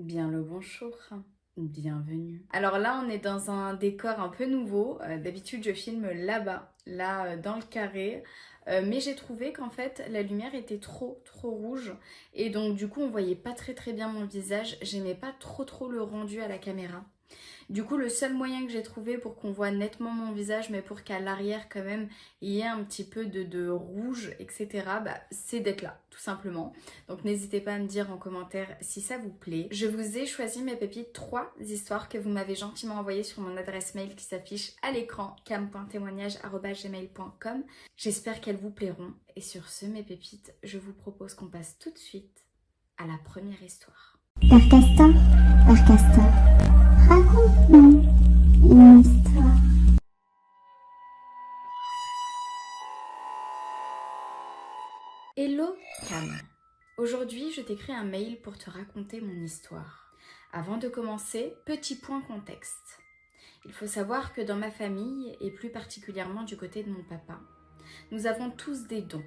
Bien le bonjour, bienvenue. Alors là, on est dans un décor un peu nouveau. D'habitude, je filme là-bas, dans le carré. Mais j'ai trouvé qu'en fait, la lumière était trop rouge. Et donc, du coup, on voyait pas très bien mon visage. J'aimais pas trop le rendu à la caméra. Du coup, le seul moyen que j'ai trouvé pour qu'on voit nettement mon visage, mais pour qu'à l'arrière quand même, il y ait un petit peu de rouge, etc., c'est d'être là, tout simplement. Donc n'hésitez pas à me dire en commentaire si ça vous plaît. Je vous ai choisi mes pépites 3 histoires que vous m'avez gentiment envoyées sur mon adresse mail qui s'affiche à l'écran, cam.témoignage@gmail.com. J'espère qu'elles vous plairont. Et sur ce, mes pépites, je vous propose qu'on passe tout de suite à la première histoire. Père Castor, raconte-nous une histoire. Hello Cam. Aujourd'hui, je t'écris un mail pour te raconter mon histoire. Avant de commencer, petit point contexte. Il faut savoir que dans ma famille, et plus particulièrement du côté de mon papa, nous avons tous des dons.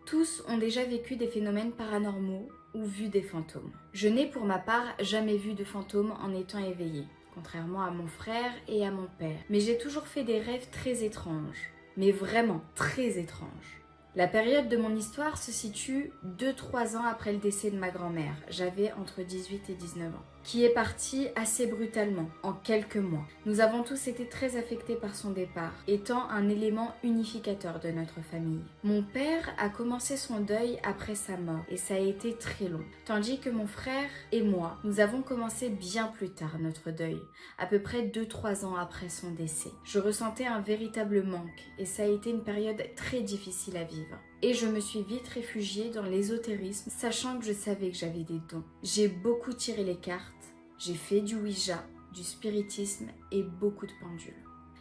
Tous ont déjà vécu des phénomènes paranormaux ou vu des fantômes. Je n'ai pour ma part jamais vu de fantômes en étant éveillée, contrairement à mon frère et à mon père. Mais j'ai toujours fait des rêves très étranges, mais vraiment très étranges. La période de mon histoire se situe 2-3 ans après le décès de ma grand-mère. J'avais entre 18 et 19 ans. Qui est partie assez brutalement, en quelques mois. Nous avons tous été très affectés par son départ, étant un élément unificateur de notre famille. Mon père a commencé son deuil après sa mort, et ça a été très long. Tandis que mon frère et moi, nous avons commencé bien plus tard notre deuil, à peu près 2-3 ans après son décès. Je ressentais un véritable manque, et ça a été une période très difficile à vivre. Et je me suis vite réfugiée dans l'ésotérisme, sachant que je savais que j'avais des dons. J'ai beaucoup tiré les cartes, j'ai fait du Ouija, du spiritisme et beaucoup de pendules.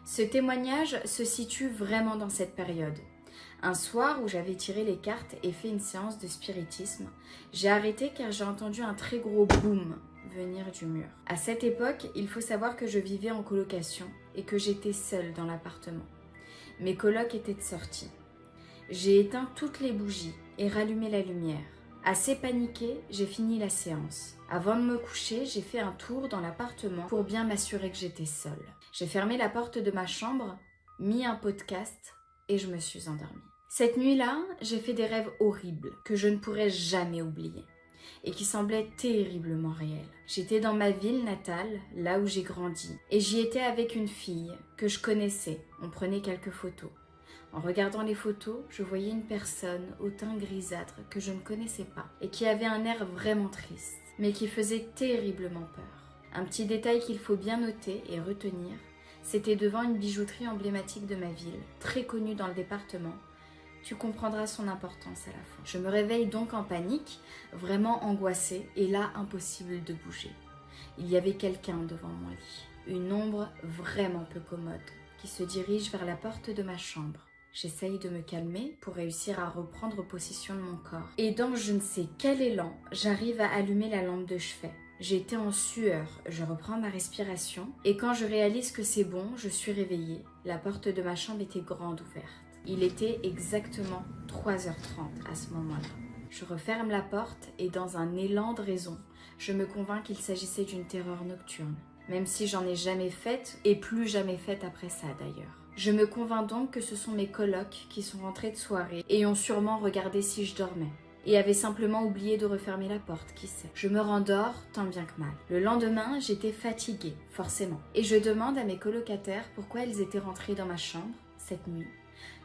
Ce témoignage se situe vraiment dans cette période. Un soir où j'avais tiré les cartes et fait une séance de spiritisme, j'ai arrêté car j'ai entendu un très gros boom venir du mur. À cette époque, il faut savoir que je vivais en colocation et que j'étais seule dans l'appartement. Mes colocs étaient de sortie. J'ai éteint toutes les bougies et rallumé la lumière. Assez paniquée, j'ai fini la séance. Avant de me coucher, j'ai fait un tour dans l'appartement pour bien m'assurer que j'étais seule. J'ai fermé la porte de ma chambre, mis un podcast et je me suis endormie. Cette nuit-là, j'ai fait des rêves horribles que je ne pourrai jamais oublier et qui semblaient terriblement réels. J'étais dans ma ville natale, là où j'ai grandi, et j'y étais avec une fille que je connaissais. On prenait quelques photos. En regardant les photos, je voyais une personne au teint grisâtre que je ne connaissais pas et qui avait un air vraiment triste, mais qui faisait terriblement peur. Un petit détail qu'il faut bien noter et retenir, c'était devant une bijouterie emblématique de ma ville, très connue dans le département. Tu comprendras son importance à la fin. Je me réveille donc en panique, vraiment angoissée, et là, impossible de bouger. Il y avait quelqu'un devant mon lit, une ombre vraiment peu commode, qui se dirige vers la porte de ma chambre. J'essaye de me calmer pour réussir à reprendre possession de mon corps. Et dans je ne sais quel élan, j'arrive à allumer la lampe de chevet. J'étais en sueur, je reprends ma respiration et quand je réalise que c'est bon, je suis réveillée. La porte de ma chambre était grande ouverte. Il était exactement 3h30 à ce moment-là. Je referme la porte et dans un élan de raison, je me convainc qu'il s'agissait d'une terreur nocturne. Même si j'en ai jamais faite et plus jamais faite après ça d'ailleurs. Je me convainc donc que ce sont mes colocs qui sont rentrés de soirée et ont sûrement regardé si je dormais. Et avaient simplement oublié de refermer la porte, qui sait. Je me rendors tant bien que mal. Le lendemain, j'étais fatiguée, forcément. Et je demande à mes colocataires pourquoi elles étaient rentrées dans ma chambre cette nuit.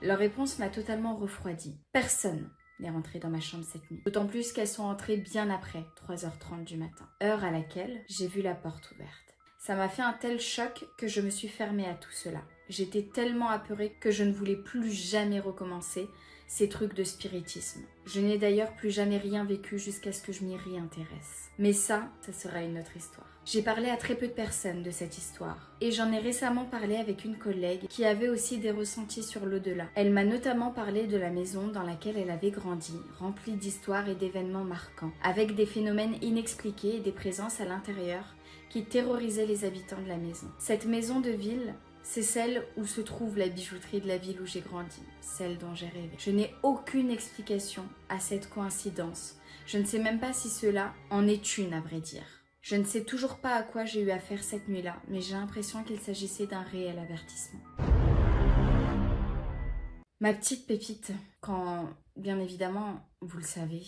Leur réponse m'a totalement refroidie. Personne n'est rentré dans ma chambre cette nuit. D'autant plus qu'elles sont entrées bien après 3h30 du matin. Heure à laquelle j'ai vu la porte ouverte. Ça m'a fait un tel choc que je me suis fermée à tout cela. J'étais tellement apeurée que je ne voulais plus jamais recommencer ces trucs de spiritisme. Je n'ai d'ailleurs plus jamais rien vécu jusqu'à ce que je m'y réintéresse. Mais ça sera une autre histoire. J'ai parlé à très peu de personnes de cette histoire. Et j'en ai récemment parlé avec une collègue qui avait aussi des ressentis sur l'au-delà. Elle m'a notamment parlé de la maison dans laquelle elle avait grandi, remplie d'histoires et d'événements marquants, avec des phénomènes inexpliqués et des présences à l'intérieur qui terrorisaient les habitants de la maison. Cette maison de ville, c'est celle où se trouve la bijouterie de la ville où j'ai grandi, celle dont j'ai rêvé. Je n'ai aucune explication à cette coïncidence. Je ne sais même pas si cela en est une, à vrai dire. Je ne sais toujours pas à quoi j'ai eu affaire cette nuit-là, mais j'ai l'impression qu'il s'agissait d'un réel avertissement. Ma petite pépite, quand, bien évidemment, vous le savez,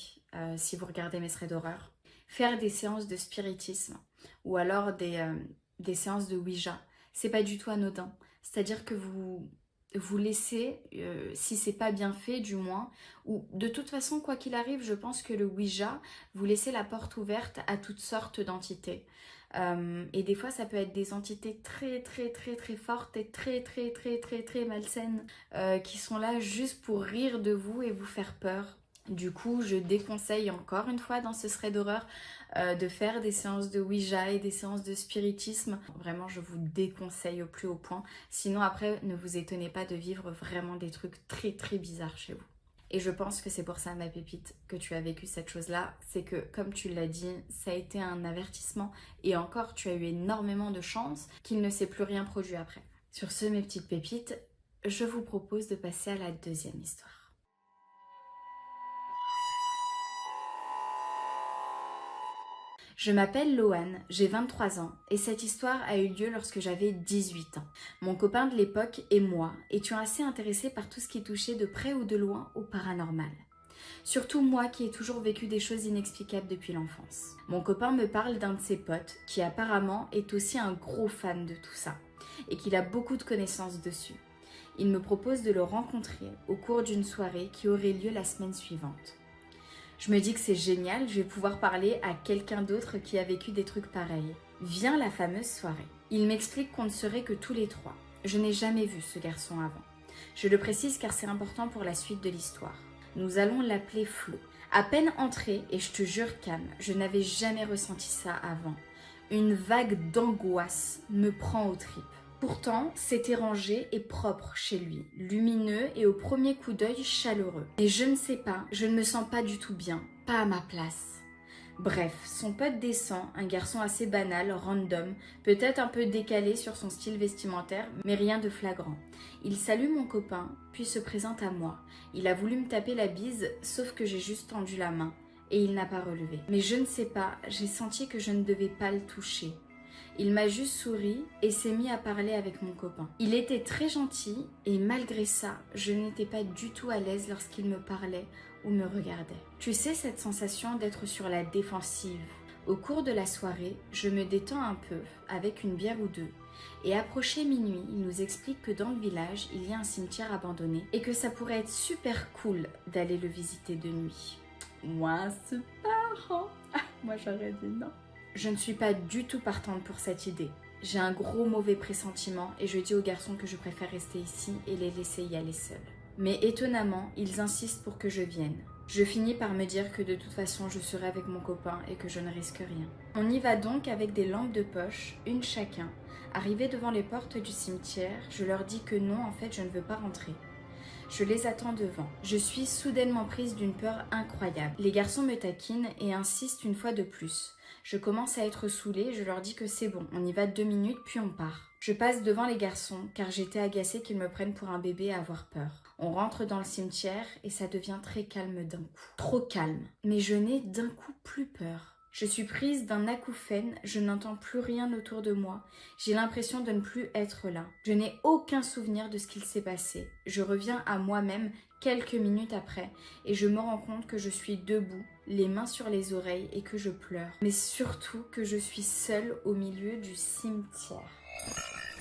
si vous regardez mes threads d'horreur, faire des séances de spiritisme ou alors des séances de Ouija, c'est pas du tout anodin. C'est-à-dire que vous laissez, si c'est pas bien fait du moins, ou de toute façon quoi qu'il arrive, je pense que le Ouija, vous laissez la porte ouverte à toutes sortes d'entités. Et des fois ça peut être des entités très fortes et très malsaines qui sont là juste pour rire de vous et vous faire peur. Du coup, je déconseille encore une fois dans ce thread d'horreur de faire des séances de Ouija et des séances de spiritisme. Vraiment, je vous déconseille au plus haut point. Sinon, après, ne vous étonnez pas de vivre vraiment des trucs très bizarres chez vous. Et je pense que c'est pour ça, ma pépite, que tu as vécu cette chose-là. C'est que, comme tu l'as dit, ça a été un avertissement. Et encore, tu as eu énormément de chance qu'il ne s'est plus rien produit après. Sur ce, mes petites pépites, je vous propose de passer à la deuxième histoire. Je m'appelle Loane, j'ai 23 ans et cette histoire a eu lieu lorsque j'avais 18 ans. Mon copain de l'époque et moi étions assez intéressés par tout ce qui touchait de près ou de loin au paranormal. Surtout moi qui ai toujours vécu des choses inexplicables depuis l'enfance. Mon copain me parle d'un de ses potes qui apparemment est aussi un gros fan de tout ça et qu'il a beaucoup de connaissances dessus. Il me propose de le rencontrer au cours d'une soirée qui aurait lieu la semaine suivante. Je me dis que c'est génial, je vais pouvoir parler à quelqu'un d'autre qui a vécu des trucs pareils. Vient la fameuse soirée. Il m'explique qu'on ne serait que tous les trois. Je n'ai jamais vu ce garçon avant. Je le précise car c'est important pour la suite de l'histoire. Nous allons l'appeler Flo. À peine entré, et je te jure Cam, je n'avais jamais ressenti ça avant. Une vague d'angoisse me prend aux tripes. Pourtant, c'était rangé et propre chez lui, lumineux et au premier coup d'œil chaleureux. Mais je ne sais pas, je ne me sens pas du tout bien, pas à ma place. Bref, son pote descend, un garçon assez banal, random, peut-être un peu décalé sur son style vestimentaire, mais rien de flagrant. Il salue mon copain, puis se présente à moi. Il a voulu me taper la bise, sauf que j'ai juste tendu la main, et il n'a pas relevé. Mais je ne sais pas, j'ai senti que je ne devais pas le toucher. Il m'a juste souri et s'est mis à parler avec mon copain. Il était très gentil et malgré ça, je n'étais pas du tout à l'aise lorsqu'il me parlait ou me regardait. Tu sais cette sensation d'être sur la défensive. Au cours de la soirée, je me détends un peu avec une bière ou deux. Et approché minuit, il nous explique que dans le village, il y a un cimetière abandonné et que ça pourrait être super cool d'aller le visiter de nuit. Moi, c'est pas... Moi, j'aurais dit non. Je ne suis pas du tout partante pour cette idée. J'ai un gros mauvais pressentiment et je dis aux garçons que je préfère rester ici et les laisser y aller seuls. Mais étonnamment, ils insistent pour que je vienne. Je finis par me dire que de toute façon je serai avec mon copain et que je ne risque rien. On y va donc avec des lampes de poche, une chacun. Arrivé devant les portes du cimetière, je leur dis que non, en fait je ne veux pas rentrer. Je les attends devant. Je suis soudainement prise d'une peur incroyable. Les garçons me taquinent et insistent une fois de plus. Je commence à être saoulée, je leur dis que c'est bon, on y va 2 minutes puis on part. Je passe devant les garçons car j'étais agacée qu'ils me prennent pour un bébé à avoir peur. On rentre dans le cimetière et ça devient très calme d'un coup. Trop calme. Mais je n'ai d'un coup plus peur. Je suis prise d'un acouphène, je n'entends plus rien autour de moi. J'ai l'impression de ne plus être là. Je n'ai aucun souvenir de ce qu'il s'est passé. Je reviens à moi-même quelques minutes après et je me rends compte que je suis debout, les mains sur les oreilles et que je pleure. Mais surtout que je suis seule au milieu du cimetière.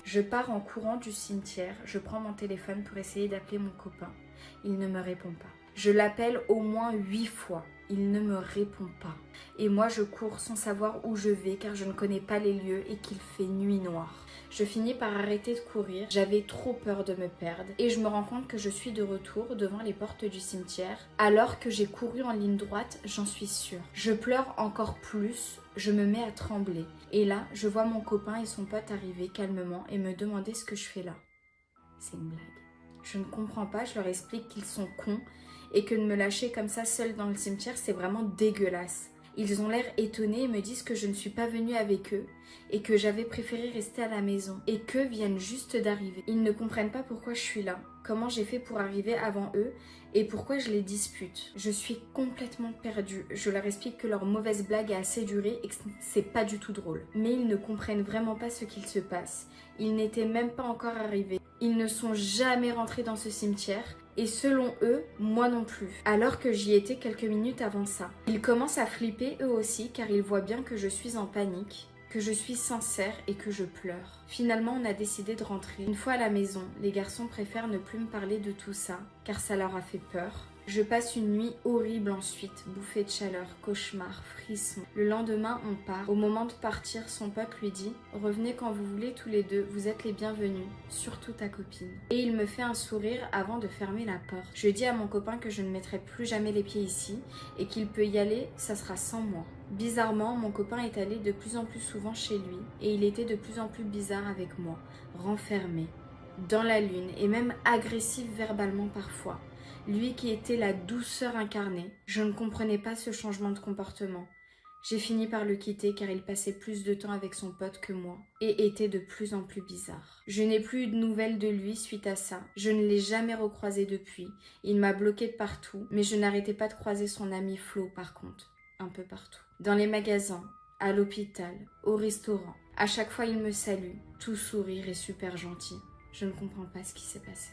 Je pars en courant du cimetière, je prends mon téléphone pour essayer d'appeler mon copain. Il ne me répond pas. Je l'appelle au moins 8 fois. Il ne me répond pas. Et moi je cours sans savoir où je vais car je ne connais pas les lieux et qu'il fait nuit noire. Je finis par arrêter de courir, j'avais trop peur de me perdre et je me rends compte que je suis de retour devant les portes du cimetière alors que j'ai couru en ligne droite, j'en suis sûre. Je pleure encore plus, je me mets à trembler et là je vois mon copain et son pote arriver calmement et me demander ce que je fais là. C'est une blague. Je ne comprends pas, je leur explique qu'ils sont cons et que de me lâcher comme ça seule dans le cimetière c'est vraiment dégueulasse. Ils ont l'air étonnés et me disent que je ne suis pas venue avec eux et que j'avais préféré rester à la maison et qu'eux viennent juste d'arriver. Ils ne comprennent pas pourquoi je suis là, comment j'ai fait pour arriver avant eux et pourquoi je les dispute. Je suis complètement perdue. Je leur explique que leur mauvaise blague a assez duré et que c'est pas du tout drôle. Mais ils ne comprennent vraiment pas ce qu'il se passe. Ils n'étaient même pas encore arrivés. Ils ne sont jamais rentrés dans ce cimetière. Et selon eux, moi non plus, alors que j'y étais quelques minutes avant ça. Ils commencent à flipper eux aussi car ils voient bien que je suis en panique, que je suis sincère et que je pleure. Finalement, on a décidé de rentrer. Une fois à la maison, les garçons préfèrent ne plus me parler de tout ça car ça leur a fait peur. Je passe une nuit horrible ensuite, bouffée de chaleur, cauchemar, frissons. Le lendemain, on part. Au moment de partir, son pote lui dit « Revenez quand vous voulez tous les deux, vous êtes les bienvenus, surtout ta copine. » Et il me fait un sourire avant de fermer la porte. Je dis à mon copain que je ne mettrai plus jamais les pieds ici et qu'il peut y aller, ça sera sans moi. Bizarrement, mon copain est allé de plus en plus souvent chez lui et il était de plus en plus bizarre avec moi, renfermé, dans la lune et même agressif verbalement parfois. Lui qui était la douceur incarnée, je ne comprenais pas ce changement de comportement. J'ai fini par le quitter car il passait plus de temps avec son pote que moi et était de plus en plus bizarre. Je n'ai plus eu de nouvelles de lui suite à ça. Je ne l'ai jamais recroisé depuis. Il m'a bloqué de partout, mais je n'arrêtais pas de croiser son ami Flo par contre, un peu partout. Dans les magasins, à l'hôpital, au restaurant. À chaque fois il me salue, tout sourire et super gentil. Je ne comprends pas ce qui s'est passé.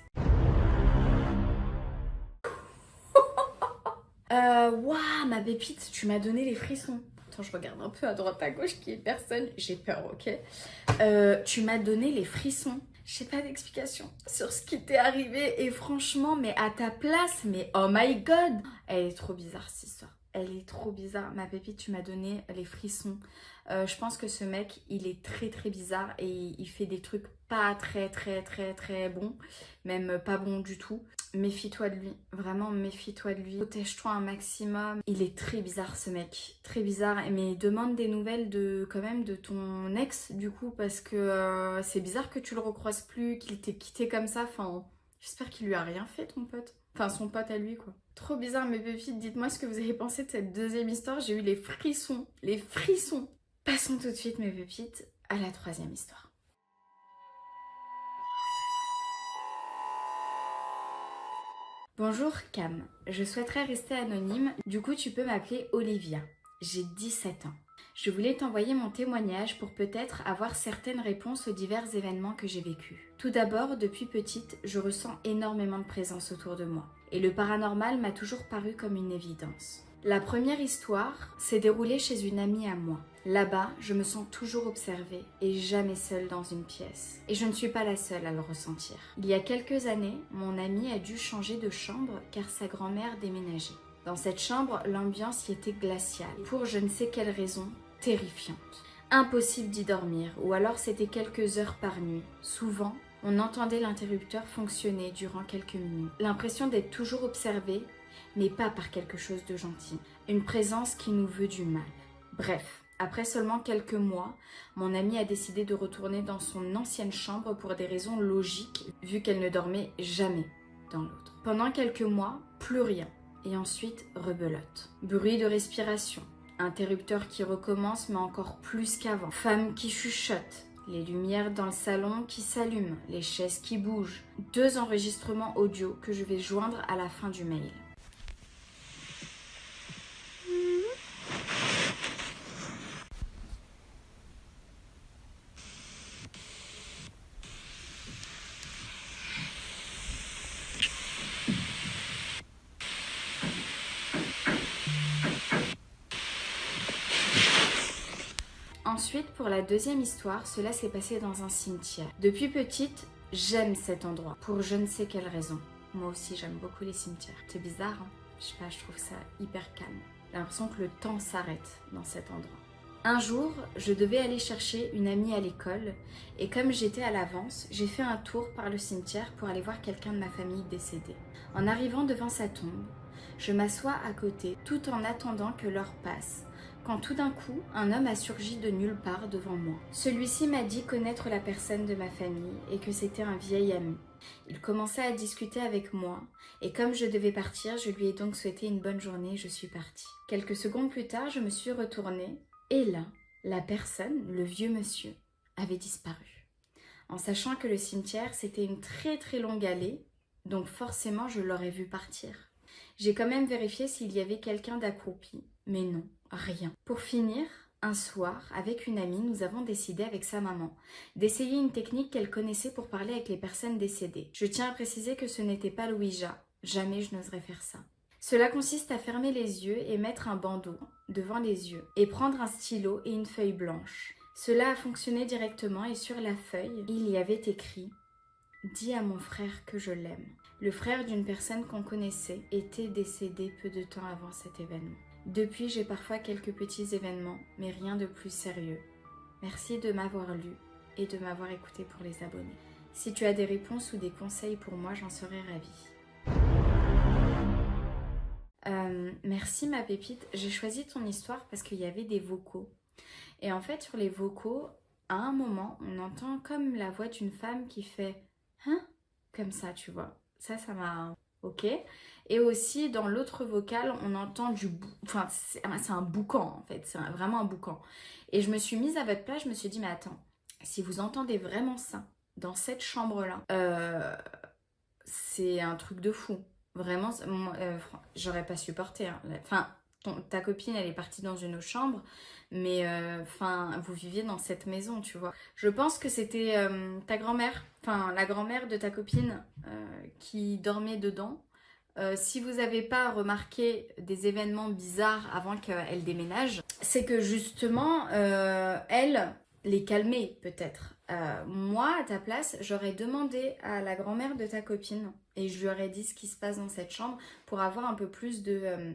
Waouh, ma pépite, tu m'as donné les frissons. Attends, je regarde un peu à droite à gauche qu'il n'y ait personne. J'ai peur, ok. Tu m'as donné les frissons. Je n'ai pas d'explication sur ce qui t'est arrivé. Et franchement, mais à ta place, mais oh my god. Elle est trop bizarre cette histoire. Elle est trop bizarre. Ma pépite, tu m'as donné les frissons. Je pense que ce mec, il est très très bizarre et il fait des trucs pas très bons. Même pas bons du tout. Méfie-toi de lui, vraiment méfie-toi de lui, protège-toi un maximum. Il est très bizarre ce mec, très bizarre, mais demande des nouvelles quand même de ton ex du coup parce que c'est bizarre que tu le recroises plus, qu'il t'ait quitté comme ça, enfin j'espère qu'il lui a rien fait ton pote, enfin son pote à lui quoi. Trop bizarre mes pépites, dites-moi ce que vous avez pensé de cette deuxième histoire, j'ai eu les frissons. Passons tout de suite mes pépites à la troisième histoire. Bonjour Cam, je souhaiterais rester anonyme, du coup tu peux m'appeler Olivia. J'ai 17 ans. Je voulais t'envoyer mon témoignage pour peut-être avoir certaines réponses aux divers événements que j'ai vécus. Tout d'abord, depuis petite, je ressens énormément de présence autour de moi. Et le paranormal m'a toujours paru comme une évidence. La première histoire s'est déroulée chez une amie à moi. Là-bas, je me sens toujours observée et jamais seule dans une pièce. Et je ne suis pas la seule à le ressentir. Il y a quelques années, mon amie a dû changer de chambre car sa grand-mère déménageait. Dans cette chambre, l'ambiance y était glaciale. Pour je ne sais quelle raison, terrifiante. Impossible d'y dormir, ou alors c'était quelques heures par nuit. Souvent, on entendait l'interrupteur fonctionner durant quelques minutes. L'impression d'être toujours observé, mais pas par quelque chose de gentil. Une présence qui nous veut du mal. Bref, après seulement quelques mois, mon amie a décidé de retourner dans son ancienne chambre pour des raisons logiques, vu qu'elle ne dormait jamais dans l'autre. Pendant quelques mois, plus rien. Et ensuite, rebelote. Bruit de respiration. Interrupteur qui recommence, mais encore plus qu'avant. Femme qui chuchote. Les lumières dans le salon qui s'allument. Les chaises qui bougent. 2 enregistrements audio que je vais joindre à la fin du mail. Ensuite, pour la deuxième histoire, cela s'est passé dans un cimetière. Depuis petite, j'aime cet endroit, pour je ne sais quelle raison. Moi aussi, j'aime beaucoup les cimetières. C'est bizarre, hein? Je sais pas, je trouve ça hyper calme. J'ai l'impression que le temps s'arrête dans cet endroit. Un jour, je devais aller chercher une amie à l'école et comme j'étais à l'avance, j'ai fait un tour par le cimetière pour aller voir quelqu'un de ma famille décédé. En arrivant devant sa tombe, je m'assois à côté tout en attendant que l'heure passe quand tout d'un coup, un homme a surgi de nulle part devant moi. Celui-ci m'a dit connaître la personne de ma famille et que c'était un vieil ami. Il commençait à discuter avec moi et comme je devais partir, je lui ai donc souhaité une bonne journée et je suis partie. Quelques secondes plus tard, je me suis retournée et là, la personne, le vieux monsieur, avait disparu. En sachant que le cimetière, c'était une très longue allée, donc forcément je l'aurais vu partir. J'ai quand même vérifié s'il y avait quelqu'un d'accroupi, mais non, rien. Pour finir, un soir, avec une amie, nous avons décidé avec sa maman d'essayer une technique qu'elle connaissait pour parler avec les personnes décédées. Je tiens à préciser que ce n'était pas le Ouija, jamais je n'oserais faire ça. Cela consiste à fermer les yeux et mettre un bandeau devant les yeux et prendre un stylo et une feuille blanche. Cela a fonctionné directement et sur la feuille, il y avait écrit « Dis à mon frère que je l'aime ». Le frère d'une personne qu'on connaissait était décédé peu de temps avant cet événement. Depuis, j'ai parfois quelques petits événements, mais rien de plus sérieux. Merci de m'avoir lu et de m'avoir écouté pour les abonnés. Si tu as des réponses ou des conseils pour moi, j'en serais ravie. Merci ma pépite. J'ai choisi ton histoire parce qu'il y avait des vocaux. Et en fait, sur les vocaux, à un moment, on entend comme la voix d'une femme qui fait « Hein ?» comme ça, tu vois. Ça m'a... Ok. Et aussi, dans l'autre vocal, on entend du... Enfin, c'est un boucan, en fait. C'est vraiment un boucan. Et je me suis mise à votre place, je me suis dit, mais attends, si vous entendez vraiment ça, dans cette chambre-là, c'est un truc de fou. Vraiment, j'aurais pas supporté. Hein. Enfin, ta copine, elle est partie dans une autre chambre, mais vous viviez dans cette maison, tu vois. Je pense que c'était ta grand-mère, enfin la grand-mère de ta copine qui dormait dedans. Si vous n'avez pas remarqué des événements bizarres avant qu'elle déménage, c'est que justement, elle les calmait peut-être. Moi, à ta place, j'aurais demandé à la grand-mère de ta copine et je lui aurais dit ce qui se passe dans cette chambre pour avoir un peu plus de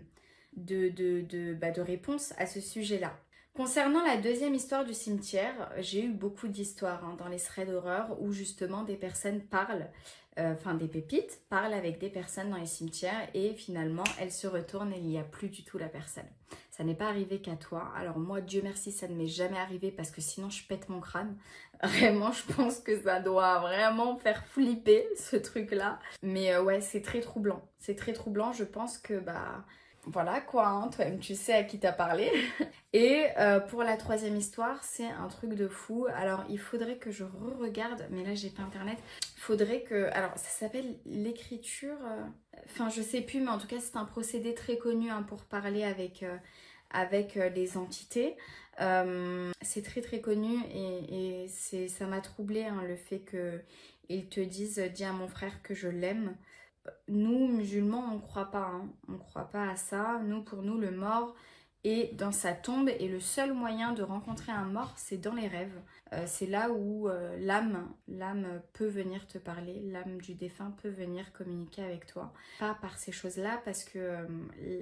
réponses à ce sujet-là. Concernant la deuxième histoire du cimetière, j'ai eu beaucoup d'histoires dans les threads d'horreur où justement des personnes parlent, des pépites parlent avec des personnes dans les cimetières et finalement elles se retournent et il n'y a plus du tout la personne. Ça n'est pas arrivé qu'à toi. Alors moi, Dieu merci, ça ne m'est jamais arrivé parce que sinon je pète mon crâne. Vraiment, je pense que ça doit vraiment faire flipper ce truc-là. Mais ouais, c'est très troublant. C'est très troublant. Je pense que voilà quoi, hein, toi-même tu sais à qui t'as parlé. Et pour la troisième histoire, c'est un truc de fou. Alors il faudrait que je re-regarde, mais là j'ai pas internet. Il faudrait que... Alors ça s'appelle l'écriture... Enfin je sais plus, mais en tout cas c'est un procédé très connu pour parler avec les entités. C'est très connu et ça m'a troublée le fait qu'ils te disent « Dis à mon frère que je l'aime ». Nous, musulmans, on ne croit pas. On ne croit pas à ça. Pour nous, le mort est dans sa tombe. Et le seul moyen de rencontrer un mort, c'est dans les rêves. C'est là où l'âme peut venir te parler. L'âme du défunt peut venir communiquer avec toi. Pas par ces choses-là, parce que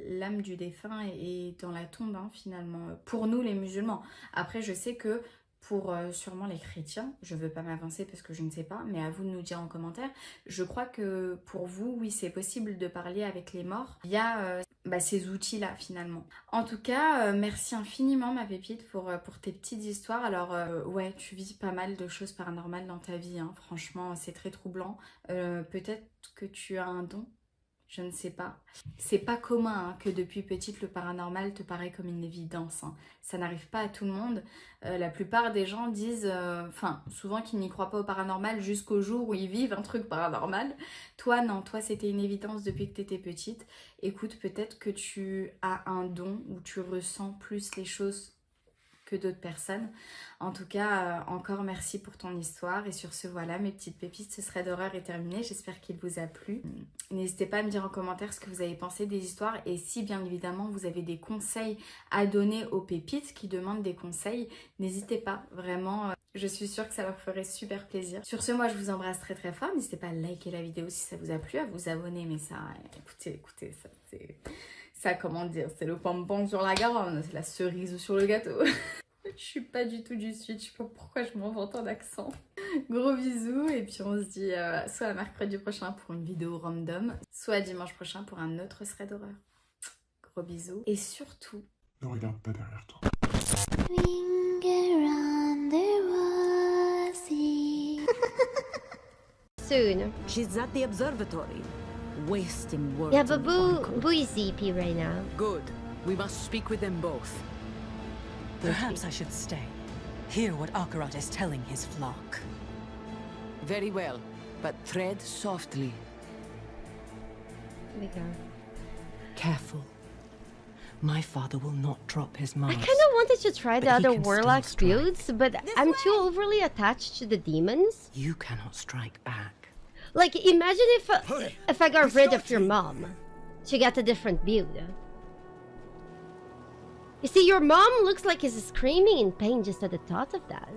l'âme du défunt est dans la tombe, finalement. Pour nous, les musulmans. Après, je sais que pour sûrement les chrétiens, je ne veux pas m'avancer parce que je ne sais pas, mais à vous de nous dire en commentaire. Je crois que pour vous, oui, c'est possible de parler avec les morts via ces outils-là finalement. En tout cas, merci infiniment ma pépite pour tes petites histoires. Alors ouais, tu vis pas mal de choses paranormales dans ta vie, franchement, c'est très troublant. Peut-être que tu as un don. Je ne sais pas. C'est pas commun que depuis petite le paranormal te paraît comme une évidence. Ça n'arrive pas à tout le monde. La plupart des gens disent, souvent qu'ils n'y croient pas au paranormal jusqu'au jour où ils vivent un truc paranormal. Toi non, toi c'était une évidence depuis que tu étais petite. Écoute, peut-être que tu as un don où tu ressens plus les choses que d'autres personnes. En tout cas, encore merci pour ton histoire. Et sur ce, voilà, mes petites pépites, ce thread d'horreur est terminé. J'espère qu'il vous a plu. N'hésitez pas à me dire en commentaire ce que vous avez pensé des histoires. Et si, bien évidemment, vous avez des conseils à donner aux pépites qui demandent des conseils, n'hésitez pas. Vraiment, je suis sûre que ça leur ferait super plaisir. Sur ce, moi, je vous embrasse très fort. N'hésitez pas à liker la vidéo si ça vous a plu, à vous abonner. Mais ça, écoutez, ça, c'est... Ça, comment dire, c'est le pompon sur la garonne, c'est la cerise sur le gâteau. Je suis pas du tout du sud, je sais pas pourquoi je m'invente un accent. Gros bisous et puis on se dit soit à mercredi prochain pour une vidéo random, soit dimanche prochain pour un autre thread d'horreur. Gros bisous et surtout, Ne regarde pas derrière toi. Finger on the rosy. Soon. She's at the observatory, wasting words. Yeah, but on Boo Oracle. is ZP right now. Good. We must speak with them both. Perhaps I should stay. Hear what Akarat is telling his flock. Very well, but tread softly. Here we go. Careful. My father will not drop his I mask. kind of wanted to try the But he other can still Warlock strike. builds, but I'm too overly attached to the demons. You cannot strike back. Like, imagine if I got rid of your mom. She got a different build. You see, your mom looks like she's screaming in pain just at the thought of that.